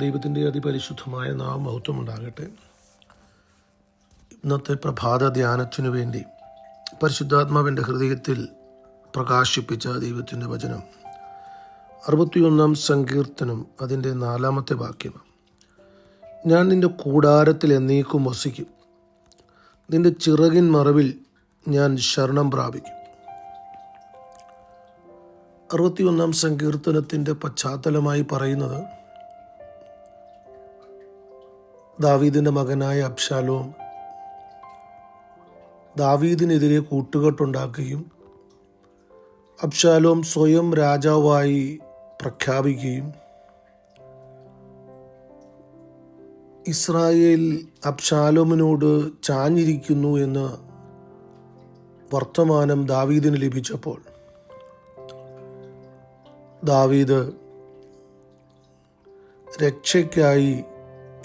ദൈവത്തിൻ്റെ അതിപരിശുദ്ധമായ നാമമഹത്വം ഉണ്ടാകട്ടെ. ഇന്നത്തെ പ്രഭാത ധ്യാനത്തിനു വേണ്ടി പരിശുദ്ധാത്മാവിൻ്റെ ഹൃദയത്തിൽ പ്രകാശിപ്പിച്ച ദൈവത്തിൻ്റെ വചനം 61 സങ്കീർത്തനം അതിൻ്റെ 4 വാക്യം. ഞാൻ നിൻ്റെ കൂടാരത്തിൽ എന്നേക്കും വസിക്കും, നിൻ്റെ ചിറകിൻ മറവിൽ ഞാൻ ശരണം പ്രാപിക്കും. 61 സങ്കീർത്തനത്തിൻ്റെ പശ്ചാത്തലമായി പറയുന്നത് ദാവീദിൻ്റെ മകനായ അബ്ശാലോം ദാവീദിനെതിരെ കൂട്ടുകെട്ടുണ്ടാക്കുകയും അബ്ശാലോം സ്വയം രാജാവായി പ്രഖ്യാപിക്കുകയും ഇസ്രായേൽ അബ്ശാലോമിനോട് ചാഞ്ഞിരിക്കുന്നു എന്ന വർത്തമാനം ദാവീദിന് ലഭിച്ചപ്പോൾ ദാവീദ് രക്ഷയ്ക്കായി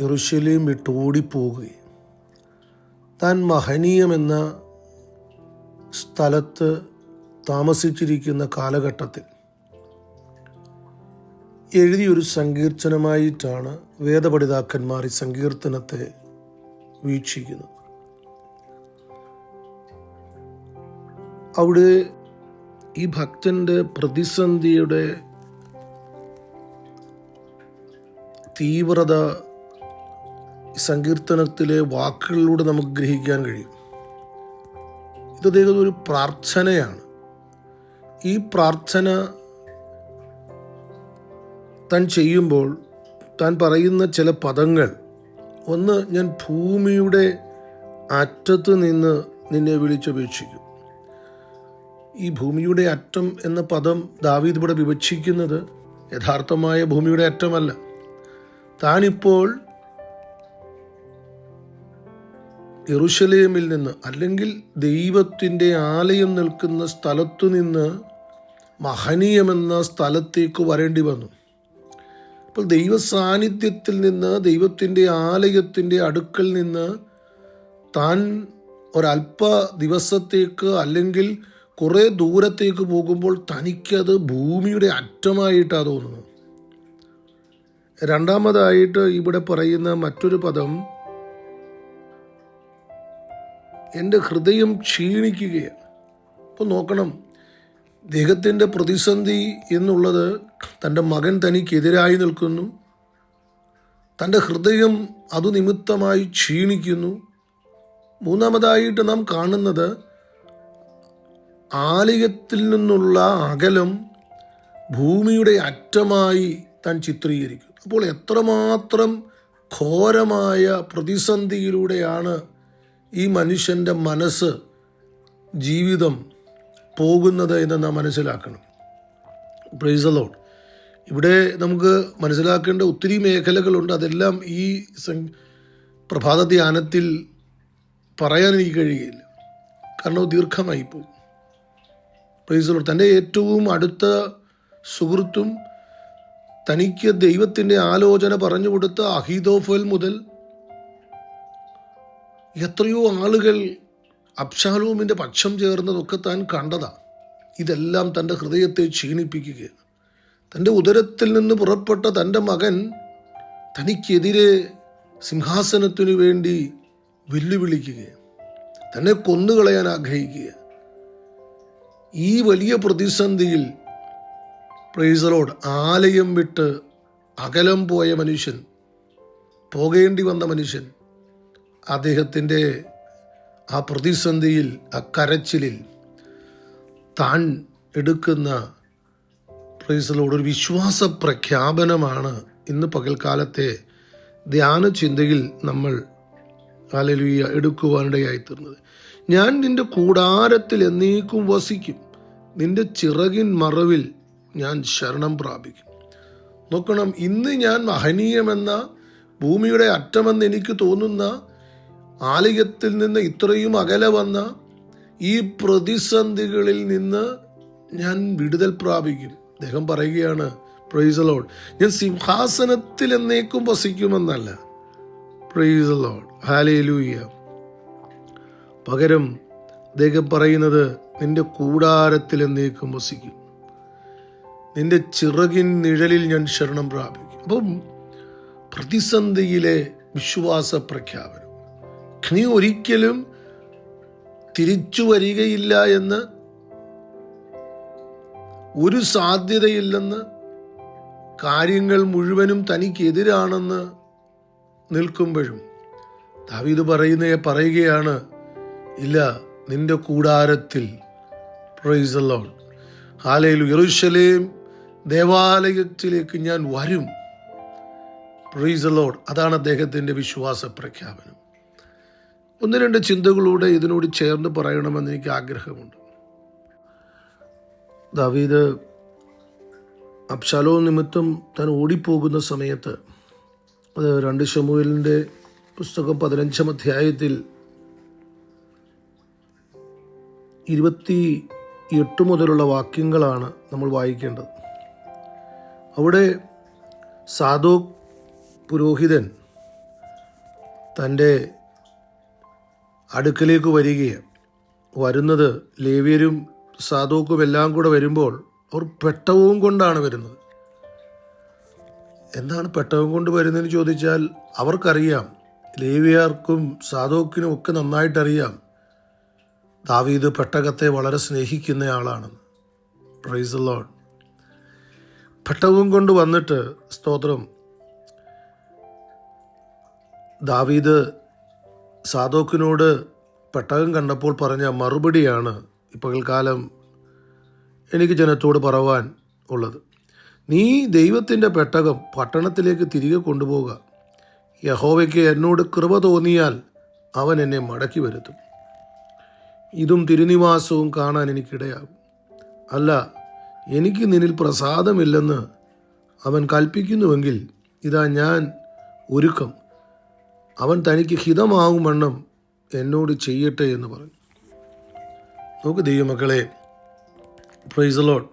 യെരൂശലേം വിട്ട് ഓടിപ്പോവുകയും താൻ മഹനീയമെന്ന സ്ഥലത്ത് താമസിച്ചിരിക്കുന്ന കാലഘട്ടത്തിൽ എഴുതിയൊരു സങ്കീർത്തനമായിട്ടാണ് വേദപണ്ഡിതാക്കന്മാർ ഈ സങ്കീർത്തനത്തെ വീക്ഷിക്കുന്നത്. അവിടെ ഈ ഭക്തൻ്റെ പ്രതിസന്ധിയുടെ തീവ്രത സങ്കീർത്തനത്തിലെ വാക്കുകളിലൂടെ നമുക്ക് ഗ്രഹിക്കാൻ കഴിയും. ഇത് അദ്ദേഹം ഒരു പ്രാർത്ഥനയാണ്. ഈ പ്രാർത്ഥന താൻ ചെയ്യുമ്പോൾ താൻ പറയുന്ന ചില പദങ്ങൾ, ഒന്ന്, ഞാൻ ഭൂമിയുടെ അറ്റത്ത് നിന്ന് നിന്നെ വിളിച്ചപേക്ഷിക്കും. ഈ ഭൂമിയുടെ അറ്റം എന്ന പദം ദാവീദ് ഇവിടെ വിവക്ഷിക്കുന്നത് യഥാർത്ഥമായ ഭൂമിയുടെ അറ്റമല്ല. താനിപ്പോൾ യെരൂശലേമിൽ നിന്ന്, അല്ലെങ്കിൽ ദൈവത്തിൻ്റെ ആലയം നിൽക്കുന്ന സ്ഥലത്തു നിന്ന് മഹനീയമെന്ന സ്ഥലത്തേക്ക് വരേണ്ടി വന്നു. അപ്പോൾ ദൈവ സാന്നിധ്യത്തിൽ നിന്ന്, ദൈവത്തിൻ്റെ ആലയത്തിൻ്റെ അടുക്കൽ നിന്ന് താൻ ഒരല്പ ദിവസത്തേക്ക് അല്ലെങ്കിൽ കുറേ ദൂരത്തേക്ക് പോകുമ്പോൾ തനിക്കത് ഭൂമിയുടെ അറ്റമായിട്ടാണ് തോന്നുന്നത്. രണ്ടാമതായിട്ട് ഇവിടെ പറയുന്ന മറ്റൊരു പദം, എൻ്റെ ഹൃദയം ക്ഷീണിക്കുകയാണ്. അപ്പോൾ നോക്കണം, ദൈവത്തിൻ്റെ പ്രതിസന്ധി എന്നുള്ളത് തൻ്റെ മകൻ തനിക്കെതിരായി നിൽക്കുന്നു, തൻ്റെ ഹൃദയം അതു നിമിത്തമായി ക്ഷീണിക്കുന്നു. മൂന്നാമതായിട്ട് നാം കാണുന്നത് ആലയത്തിൽ നിന്നുള്ള അകലം ഭൂമിയുടെ അറ്റമായി താൻ ചിത്രീകരിക്കും. അപ്പോൾ എത്രമാത്രം ഘോരമായ പ്രതിസന്ധിയിലൂടെയാണ് ഈ മനുഷ്യൻ്റെ മനസ്സ്, ജീവിതം പോകുന്നത് എന്ന് നാം മനസ്സിലാക്കണം. Price the Lord. ഇവിടെ നമുക്ക് മനസ്സിലാക്കേണ്ട ഒത്തിരി മേഖലകളുണ്ട്. അതെല്ലാം ഈ പ്രഭാത ധ്യാനത്തിൽ പറയാൻ എനിക്ക് കഴിയില്ല, കാരണം ദീർഘമായി പോകും. Price the Lord. തൻ്റെ ഏറ്റവും അടുത്ത സുഹൃത്തും തനിക്ക് ദൈവത്തിൻ്റെ ആലോചന പറഞ്ഞു കൊടുത്ത അഹീതോഫൽ മുതൽ എത്രയോ ആളുകൾ അബ്ശാലോമിൻ്റെ പക്ഷം ചേർന്നതൊക്കെ താൻ കണ്ടതാണ്. ഇതെല്ലാം തൻ്റെ ഹൃദയത്തെ ക്ഷീണിപ്പിക്കുകയാണ്. തൻ്റെ ഉദരത്തിൽ നിന്ന് പുറപ്പെട്ട തൻ്റെ മകൻ തനിക്കെതിരെ സിംഹാസനത്തിനു വേണ്ടി വെല്ലുവിളിക്കുകയാണ്, തന്നെ കൊന്നുകളയാൻ ആഗ്രഹിക്കുകയാണ്. ഈ വലിയ പ്രതിസന്ധിയിൽ പ്രൈസ് ദി ലോർഡ്, ആലയം വിട്ട് അകലം പോയ മനുഷ്യൻ, പോകേണ്ടി വന്ന മനുഷ്യൻ, അദ്ദേഹത്തിൻ്റെ ആ പ്രതിസന്ധിയിൽ, ആ കരച്ചിലിൽ താൻ എടുക്കുന്ന പ്രൈസ് ദി ലോർഡ് ഒരു വിശ്വാസ പ്രഖ്യാപനമാണ് ഇന്ന് പകൽക്കാലത്തെ ധ്യാന ചിന്തയിൽ നമ്മൾ ഹല്ലേലൂയ എടുക്കുവാനിടയായിത്തീർന്നത്. ഞാൻ നിൻ്റെ കൂടാരത്തിൽ എന്നേക്കും വസിക്കും, നിൻ്റെ ചിറകിൻ മറവിൽ ഞാൻ ശരണം പ്രാപിക്കും. നോക്കണം, ഇന്ന് ഞാൻ മഹനീയമെന്ന, ഭൂമിയുടെ അറ്റമെന്ന് എനിക്ക് തോന്നുന്ന ആലയത്തിൽ നിന്ന് ഇത്രയും അകലെ വന്ന ഈ പ്രതിസന്ധികളിൽ നിന്ന് ഞാൻ വിടുതൽ പ്രാപിക്കും. അദ്ദേഹം പറയുകയാണ്, പ്രൈസ് ദി ലോർഡ്, ഞാൻ സിംഹാസനത്തിൽ എന്നേക്കും വസിക്കുമെന്നല്ല. Praise the lord, hallelujah. പകരം അദ്ദേഹം പറയുന്നത്, നിന്റെ കൂടാരത്തിൽ എന്നേക്കും വസിക്കും, നിന്റെ ചിറകിൻ നിഴലിൽ ഞാൻ ശരണം പ്രാപിക്കും. അപ്പം പ്രതിസന്ധിയിലെ വിശ്വാസ പ്രഖ്യാപനം. നീ ഒരിക്കലും തിരിച്ചു വരികയില്ല എന്ന്, ഒരു സാധ്യതയില്ലെന്ന്, കാര്യങ്ങൾ മുഴുവനും തനിക്കെതിരാണെന്ന് നിൽക്കുമ്പോഴും ദാവീദ് പറയുകയാണ്, ഇല്ല, നിന്റെ കൂടാരത്തിൽ, പ്രൈസ് ദി ലോർഡ്, ഹല്ലേലൂയ, യെരൂശലേം ദേവാലയത്തിലേക്ക് ഞാൻ വരും. Price the Lord. അതാണ് അദ്ദേഹത്തിൻ്റെ വിശ്വാസ പ്രഖ്യാപനം. ഒന്ന് രണ്ട് ചിന്തകളൂടെ ഇതിനോട് ചേർന്ന് പറയണമെന്ന് എനിക്ക് ആഗ്രഹമുണ്ട്. ദാവീദ് അബ്ശാലോം നിമിത്തം താൻ ഓടിപ്പോകുന്ന സമയത്ത്, അത് 2 ശമൂവേലിൻ്റെ പുസ്തകം 15-ാം അധ്യായത്തിൽ 28 മുതലുള്ള വാക്യങ്ങളാണ് നമ്മൾ വായിക്കേണ്ടത്. അവിടെ സാദോക്ക് പുരോഹിതൻ തൻ്റെ അടുക്കലേക്ക് വരുന്നത് ലേവ്യരും സാദോക്കും എല്ലാം കൂടെ വരുമ്പോൾ അവർ പെട്ടകവും കൊണ്ടാണ് വരുന്നത്. എന്താണ് പെട്ടകം കൊണ്ട് വരുന്നതെന്ന് ചോദിച്ചാൽ, അവർക്കറിയാം, ലേവ്യർക്കും സാദോക്കിനും ഒക്കെ നന്നായിട്ടറിയാം, ദാവീദ് പെട്ടകത്തെ വളരെ സ്നേഹിക്കുന്ന ആളാണെന്ന്. Price the Lord. പെട്ടകവും കൊണ്ട് വന്നിട്ട്, സ്തോത്രം, ദാവീദ് സാദോക്കിനോട് പെട്ടകം കണ്ടപ്പോൾ പറഞ്ഞ മറുപടിയാണ് ഈ പകൽക്കാലം എനിക്ക് ജനത്തോട് പറവാൻ ഉള്ളത്. നീ ദൈവത്തിൻ്റെ പെട്ടകം പട്ടണത്തിലേക്ക് തിരികെ കൊണ്ടുപോകുക. യഹോവയ്ക്ക് എന്നോട് കൃപ തോന്നിയാൽ അവൻ എന്നെ മടക്കി വരുത്തും. ഇതും തിരുനിവാസവും കാണാൻ എനിക്കിടയാകും. അല്ല, എനിക്ക് നിന്നിൽ പ്രസാദമില്ലെന്ന് അവൻ കൽപ്പിക്കുന്നുവെങ്കിൽ ഇതാ ഞാൻ ഒരുക്കം. അവൻ തനിക്ക് ഹിതമാകും വണ്ണം എന്നോട് ചെയ്യട്ടെ എന്ന് പറഞ്ഞു. നോക്ക് ദൈവമക്കളെ, പ്രൈസ് ദി ലോർഡ്.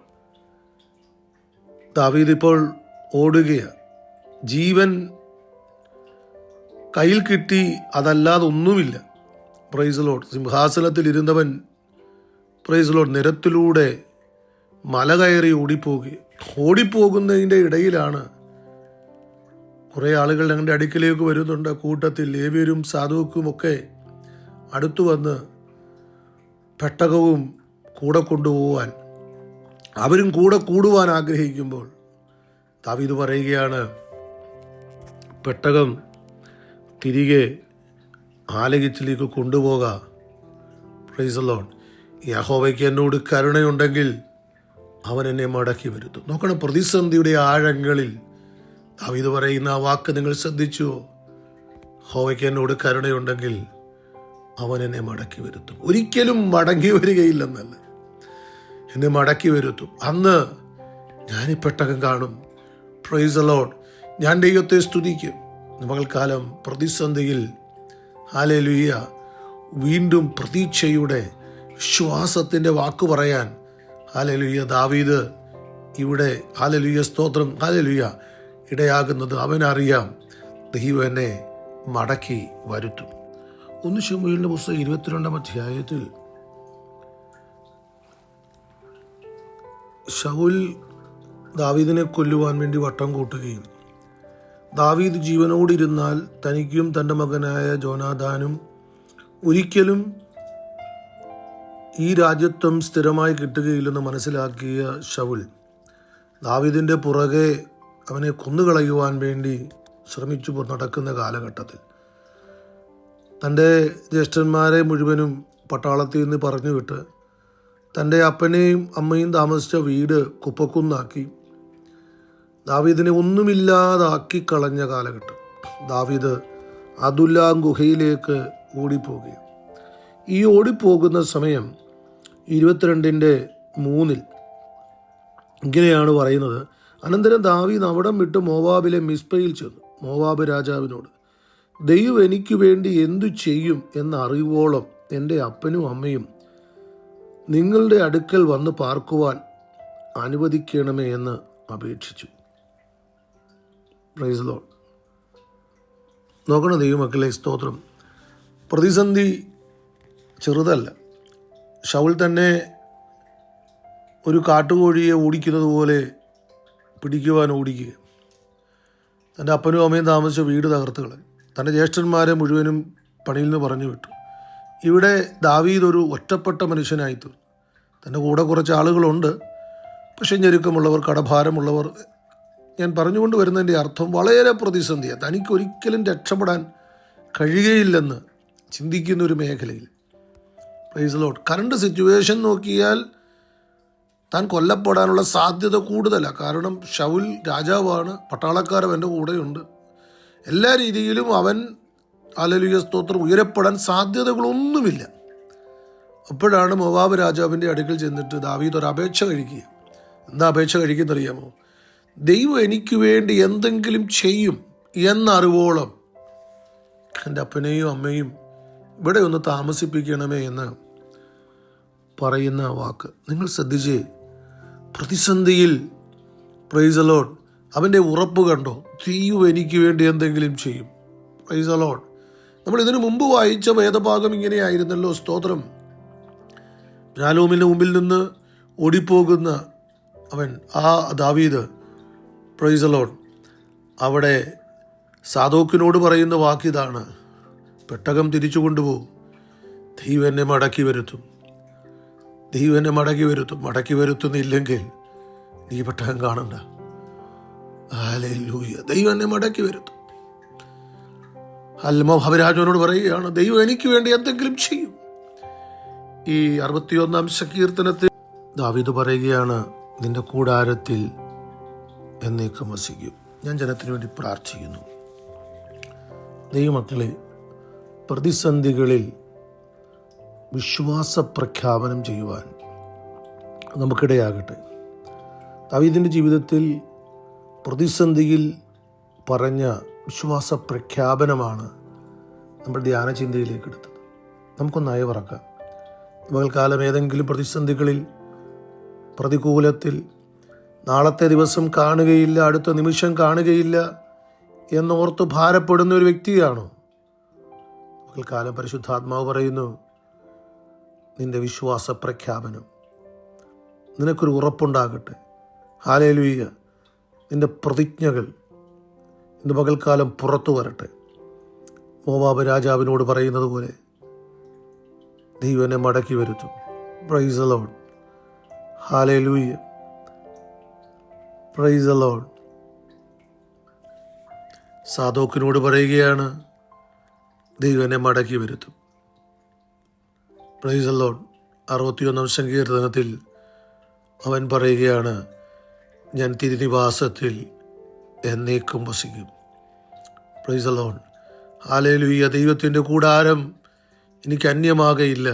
ദാവീദ് ഇപ്പോൾ ഓടുകയാണ്. ജീവൻ കയ്യിൽ കിട്ടി, അതല്ലാതെ ഒന്നുമില്ല. Price the Lord. സിംഹാസനത്തിൽ ഇരുന്നവൻ, പ്രൈസ് ദി ലോർഡ്, നിരത്തിലൂടെ മല കയറി ഓടിപ്പോകുന്നതിൻ്റെ ഇടയിലാണ് കുറേ ആളുകൾ ഞങ്ങളുടെ അടുക്കിലേക്ക് വരുന്നുണ്ട്. കൂട്ടത്തിൽ ലേവ്യരും സാദോക്കും ഒക്കെ അടുത്തു വന്ന് പെട്ടകവും കൂടെ കൊണ്ടുപോകാൻ, അവരും കൂടെ കൂടുവാൻ ആഗ്രഹിക്കുമ്പോൾ ദാവീദ് പറയുകയാണ്, പെട്ടകം തിരികെ ആലയത്തിലേക്ക് കൊണ്ടുപോകാം. Price the Lord. യഹോവയ്ക്ക് എന്നോട് കരുണയുണ്ടെങ്കിൽ അവൻ എന്നെ മടക്കി വരുത്തും. നോക്കണം, പ്രതിസന്ധിയുടെ ആഴങ്ങളിൽ ദാവീദ് പറയുന്ന ആ വാക്ക് നിങ്ങൾ ശ്രദ്ധിച്ചുവോ? യഹോവയ്ക്ക് എന്നോട് കരുണയുണ്ടെങ്കിൽ അവൻ എന്നെ മടക്കി വരുത്തും. ഒരിക്കലും മടങ്ങി വരികയില്ലെന്നല്ല, എന്നെ മടക്കി വരുത്തും. അന്ന് ഞാനീ പെട്ടകം കാണും. Price the Lord. ഞാൻ ദൈവത്തെ സ്തുതിക്കും. പകൽക്കാലം പ്രതിസന്ധിയിൽ, ഹല്ലേലൂയ, വീണ്ടും പ്രതീക്ഷയുടെ വിശ്വാസത്തിൻ്റെ വാക്ക് പറയാൻ, ഹല്ലേലൂയ, ദാവീദ് ഇവിടെ, ഹല്ലേലൂയ, സ്തോത്രം, ഹല്ലേലൂയ, ഇടയാകുന്നത് അവനറിയാം. ദൈവം എന്നെ മടക്കി വരുത്തും. 1 ശമൂവേലിൻ്റെ പുസ്തകം 22-ാം അധ്യായത്തിൽ ശൗൽ ദാവീദിനെ കൊല്ലുവാൻ വേണ്ടി വട്ടം കൂട്ടുകയും ദാവീദ് ജീവനോടിരുന്നാൽ തനിക്കും തൻ്റെ മകനായ ജോനാഥാനും ഒരിക്കലും ഈ രാജ്യത്വം സ്ഥിരമായി കിട്ടുകയില്ലെന്ന് മനസ്സിലാക്കിയ ശൗൽ ദാവീദിൻ്റെ പുറകെ അവനെ കൊന്നുകളയുവാൻ വേണ്ടി ശ്രമിച്ചു നടക്കുന്ന കാലഘട്ടത്തിൽ തൻ്റെ ജ്യേഷ്ഠന്മാരെ മുഴുവനും പട്ടാളത്തിൽ നിന്ന് പറഞ്ഞു വിട്ട് തൻ്റെ അപ്പനെയും അമ്മയും താമസിച്ച വീട് കുപ്പക്കുന്നാക്കി ദാവീദിനെ ഒന്നുമില്ലാതാക്കി കളഞ്ഞ കാലഘട്ടം. ദാവീദ് അദുല്ലാം ഗുഹയിലേക്ക് ഓടിപ്പോകുകയും ഈ ഓടിപ്പോകുന്ന സമയം 22:3 ഇങ്ങനെയാണ് പറയുന്നത്. അനന്തരം ദാവീദ് അവിടം വിട്ട് മോവാബിലെ മിസ്പയിൽ ചെന്നു മോവാബ് രാജാവിനോട്, ദൈവം എനിക്ക് വേണ്ടി എന്തു ചെയ്യും എന്നറിയുവോളം എൻ്റെ അപ്പനും അമ്മയും നിങ്ങളുടെ അടുക്കൽ വന്ന് പാർക്കുവാൻ അനുവദിക്കണമേ എന്ന് അപേക്ഷിച്ചു. Price the Lord. നോക്കണം ദൈവമക്കളെ, സ്തോത്രം. പ്രതിസന്ധി ചെറുതല്ല. ശൗൽ തന്നെ ഒരു കാട്ടുകോഴിയെ ഓടിക്കുന്നത് പോലെ പിടിക്കുവാൻ ഓടിക്കുക. തൻ്റെ അപ്പനും അമ്മയും താമസിച്ച വീട് തകർത്ത് കളഞ്ഞു. തൻ്റെ ജ്യേഷ്ഠന്മാരെ മുഴുവനും പണിയിൽ നിന്ന് പറഞ്ഞു വിട്ടു. ഇവിടെ ദാവീദ് ഒരു ഒറ്റപ്പെട്ട മനുഷ്യനായിത്തീർന്നു. തൻ്റെ കൂടെ കുറച്ച് ആളുകളുണ്ട്, പക്ഷേ ഞെരുക്കമുള്ളവർ, കടഭാരമുള്ളവർ. ഞാൻ പറഞ്ഞുകൊണ്ട് വരുന്നതിൻ്റെ അർത്ഥം വളരെ പ്രതിസന്ധിയാണ്. തനിക്കൊരിക്കലും രക്ഷപ്പെടാൻ കഴിയുകയില്ലെന്ന് ചിന്തിക്കുന്ന ഒരു മേഖലയിൽ. Price the Lord. Current situation നോക്കിയാൽ താൻ കൊല്ലപ്പെടാനുള്ള സാധ്യത കൂടുതലാണ്. കാരണം ശൗൽ രാജാവാണ്, പട്ടാളക്കാരൻ എൻ്റെ കൂടെയുണ്ട്. എല്ലാ രീതിയിലും അവൻ ഹല്ലേലൂയ സ്തോത്രം ഉയരപ്പെടാൻ സാധ്യതകളൊന്നുമില്ല. അപ്പോഴാണ് മോവാബ് രാജാവിൻ്റെ അടുക്കൽ ചെന്നിട്ട് ദാവീദ് ഒരു അപേക്ഷ കഴിക്കുക. എന്താ അപേക്ഷ കഴിക്കുന്നറിയാമോ? ദൈവം എനിക്ക് വേണ്ടി എന്തെങ്കിലും ചെയ്യും എന്നറിവോളം എൻ്റെ അപ്പനെയും അമ്മയും ഇവിടെ ഒന്ന് താമസിപ്പിക്കണമേ എന്ന് പറയുന്ന വാക്ക് നിങ്ങൾ ശ്രദ്ധിച്ചേ. പ്രതിസന്ധിയിൽ പ്രൈസ് ദി ലോർഡ് അവൻ്റെ ഉറപ്പ് കണ്ടോ? ദൈവം എനിക്ക് വേണ്ടി എന്തെങ്കിലും ചെയ്യും. Price the Lord. നമ്മൾ ഇതിനു മുമ്പ് വായിച്ച വേദഭാഗം ഇങ്ങനെയായിരുന്നല്ലോ. സ്തോത്രം. അബ്ശാലോമിൻ്റെ മുമ്പിൽ നിന്ന് ഓടിപ്പോകുന്ന അവൻ, ആ ദാവീദ്, പ്രൈസ് ദി ലോർഡ്, അവിടെ സാദോക്കിനോട് പറയുന്ന വാക്കിതാണ്, പെട്ടകം തിരിച്ചു കൊണ്ടുപോകും, ദൈവം എന്നെ മടക്കി വരുത്തും, ദൈവം എന്നെ മടക്കി വരുത്തും. മടക്കി വരുത്തുന്നില്ലെങ്കിൽ നീ പെട്ടകം കാണണ്ട. ഹല്ലേലൂയ. ദൈവം എന്നെ മടക്കി വരുത്തും. മോവാബ് പറയുകയാണ്, ദൈവം എനിക്ക് വേണ്ടി എന്തെങ്കിലും ചെയ്യും. ഈ 61-ാം സങ്കീർത്തനത്തിൽ ദാവീദ് പറയുകയാണ്, നിന്റെ കൂടാരത്തിൽ എന്നേക്കും വസിക്കും. ഞാൻ ജനത്തിന് വേണ്ടി പ്രാർത്ഥിക്കുന്നു. ദൈവമക്കളെ, പ്രതിസന്ധികളിൽ വിശ്വാസ പ്രഖ്യാപനം ചെയ്യുവാൻ നമുക്കിടയാകട്ടെ. ദാവീദിൻ്റെ ജീവിതത്തിൽ പ്രതിസന്ധിയിൽ പറഞ്ഞ വിശ്വാസ പ്രഖ്യാപനമാണ് നമ്മൾ ധ്യാനചിന്തയിലേക്ക് എടുത്തത്. നമുക്കൊന്ന് അയവിറക്കാം. പകൽക്കാലം ഏതെങ്കിലും പ്രതിസന്ധികളിൽ, പ്രതികൂലത്തിൽ നാളത്തെ ദിവസം കാണുകയില്ല, അടുത്ത നിമിഷം കാണുകയില്ല എന്നോർത്ത് ഭാരപ്പെടുന്ന ഒരു വ്യക്തിയാണോ? പകൽക്കാലം പരിശുദ്ധാത്മാവ് പറയുന്നു, നിന്റെ വിശ്വാസ പ്രഖ്യാപനം, നിനക്കൊരു ഉറപ്പുണ്ടാകട്ടെ. ഹല്ലേലൂയ. നിന്റെ പ്രതിജ്ഞകൾ ഇന്ന് പകൽക്കാലം പുറത്തു വരട്ടെ. മോവാബ് രാജാവിനോട് പറയുന്നത് പോലെ ദൈവം എന്നെ മടക്കി വരുത്തും. Praise the lord. Hallelujah. Praise the lord. സാദോക്കിനോട് പറയുകയാണ്, ദൈവം എന്നെ മടക്കി വരുത്തും. Praise the Lord. 61-ാം സങ്കീർത്തനത്തിൽ അവൻ പറയുകയാണ്, ഞാൻ തിരുനിവാസത്തിൽ എന്നേക്കും വസിക്കും. Price the lord. ഹല്ലേലൂയ. ദൈവത്തിൻ്റെ കൂടാരം എനിക്ക് അന്യമാകയില്ല,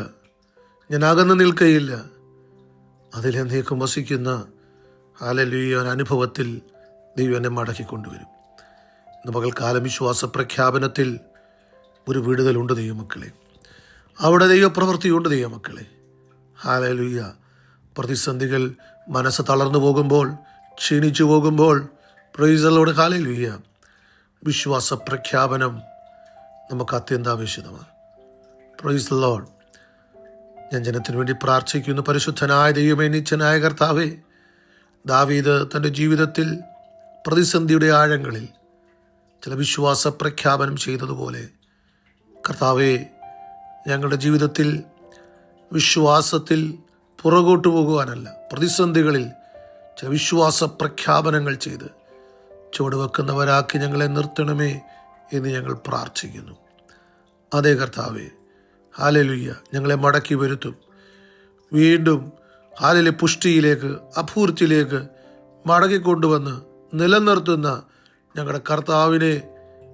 ഞാൻ അകന്നു നിൽക്കയില്ല, അതിലെന്നേക്കും വസിക്കുന്ന ഹല്ലേലൂയ അനുഭവത്തിൽ ദൈവം എന്നെ മടക്കിക്കൊണ്ടുവരും. ഇന്ന് പകൽക്കാലം വിശ്വാസ പ്രഖ്യാപനത്തിൽ ഒരു വിടുതലുണ്ട് ദൈവമക്കളെ. അവിടെ ദൈവപ്രവൃത്തിയുണ്ട് ദൈവമക്കളെ. ഹല്ലേലൂയ. പ്രതിസന്ധികൾ മനസ്സ് തളർന്നു പോകുമ്പോൾ, ക്ഷീണിച്ചു പോകുമ്പോൾ, പ്രൈസ് ദി ലോർഡ്, ഹല്ലേലൂയ, വിശ്വാസ പ്രഖ്യാപനം നമുക്ക് അത്യന്താപേക്ഷിതമാണ്. Price the Lord. ഞാൻ ജനത്തിന് വേണ്ടി പ്രാർത്ഥിക്കുന്നു. പരിശുദ്ധനായ ദൈവമേ, നിത്യനായ കർത്താവേ, ദാവീദ് തൻ്റെ ജീവിതത്തിൽ പ്രതിസന്ധിയുടെ ആഴങ്ങളിൽ ചില വിശ്വാസ പ്രഖ്യാപനം ചെയ്തതുപോലെ കർത്താവേ, ഞങ്ങളുടെ ജീവിതത്തിൽ വിശ്വാസത്തിൽ പുറകോട്ട് പോകുവാനല്ല, പ്രതിസന്ധികളിൽ ചില വിശ്വാസ പ്രഖ്യാപനങ്ങൾ ചെയ്ത് ചുവടുവെക്കുന്നവരാക്കി ഞങ്ങളെ നിർത്തണമേ എന്ന് ഞങ്ങൾ പ്രാർത്ഥിക്കുന്നു. അതേ കർത്താവേ, ഹല്ലേലൂയ, ഞങ്ങളെ മടക്കി വരുത്തും. വീണ്ടും ഹല്ലേലൂയ പുഷ്ടിയിലേക്ക്, അപൂർത്തിയിലേക്ക് മടക്കിക്കൊണ്ടുവന്ന് നിലനിർത്തുന്ന ഞങ്ങളുടെ കർത്താവിനെ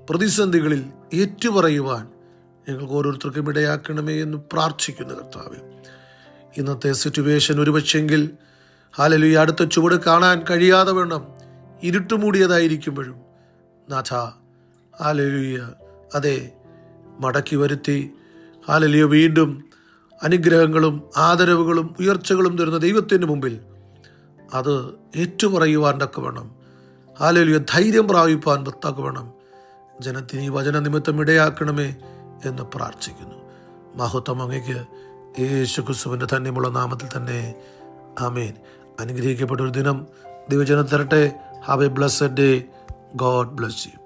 പ്രതിസന്ധികളിൽ ഏറ്റുപറയുവാൻ ഞങ്ങൾക്ക് ഓരോരുത്തർക്കും ഇടയാക്കണമേ എന്ന് പ്രാർത്ഥിക്കുന്നു. കർത്താവേ, ഇന്നത്തെ സിറ്റുവേഷൻ ഒരുപക്ഷെങ്കിൽ ഹല്ലേലൂയ അടുത്ത ചുവട് കാണാൻ കഴിയാതെ വേണം ഇരുട്ടുമൂടിയതായിരിക്കുമ്പോഴും നാഥ, ഹല്ലേലൂയ, അതെ, മടക്കി വരുത്തി ഹല്ലേലൂയ വീണ്ടും അനുഗ്രഹങ്ങളും ആദരവുകളും ഉയർച്ചകളും തരുന്ന ദൈവത്തിൻ്റെ മുമ്പിൽ അത് ഏറ്റുപറയുവാൻ തക്കവണ്ണം, ഹല്ലേലൂയ, ധൈര്യം പ്രാപിപ്പാൻ തക്കവണ്ണം ജനത്തിന് ഈ വചന നിമിത്തം ഇടയാക്കണമേ എന്ന് പ്രാർത്ഥിക്കുന്നു. മഹത്വം അങ്ങയ്ക്ക് യേശു ക്രിസ്തുവിൻ്റെ ധന്യമുള്ള നാമത്തിൽ തന്നെ. ആമേൻ. അനുഗ്രഹിക്കപ്പെട്ട ഒരു ദിനം ദൈവജനം തരട്ടെ. Have A blessed day. God bless you.